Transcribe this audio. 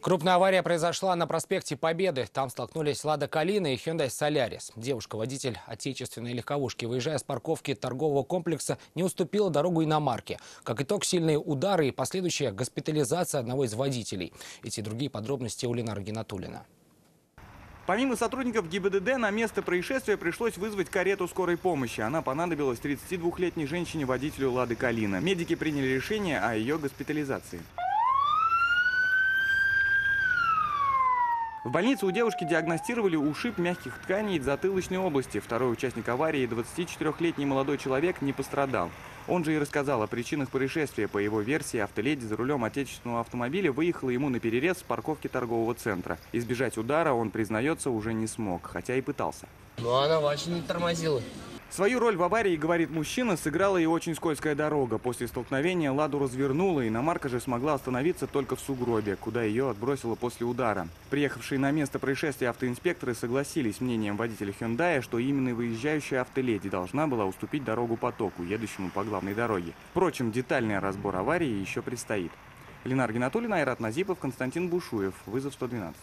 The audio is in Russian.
Крупная авария произошла на проспекте Победы. Там столкнулись Лада Калина и Hyundai Solaris. Девушка-водитель отечественной легковушки, выезжая с парковки торгового комплекса, не уступила дорогу иномарке. Как итог, сильные удары и последующая госпитализация одного из водителей. Эти и другие подробности у Ленары Гинатуллина. Помимо сотрудников ГИБДД, на место происшествия пришлось вызвать карету скорой помощи. Она понадобилась 32-летней женщине-водителю Лады Калина. Медики приняли решение о ее госпитализации. В больнице у девушки диагностировали ушиб мягких тканей затылочной области. Второй участник аварии, 24-летний молодой человек, не пострадал. Он же и рассказал о причинах происшествия. По его версии, автоледи за рулем отечественного автомобиля выехала ему на перерез с парковки торгового центра. Избежать удара он, признается, уже не смог, хотя и пытался. Но она вообще не тормозила. Свою роль в аварии, говорит мужчина, сыграла и очень скользкая дорога. После столкновения «Ладу» развернула, иномарка же смогла остановиться только в сугробе, куда ее отбросило после удара. Приехавшие на место происшествия автоинспекторы согласились с мнением водителя «Hyundai», что именно выезжающая автоледи должна была уступить дорогу потоку, едущему по главной дороге. Впрочем, детальный разбор аварии еще предстоит. Ленара Гинатуллина, Айрат Назипов, Константин Бушуев. Вызов 112.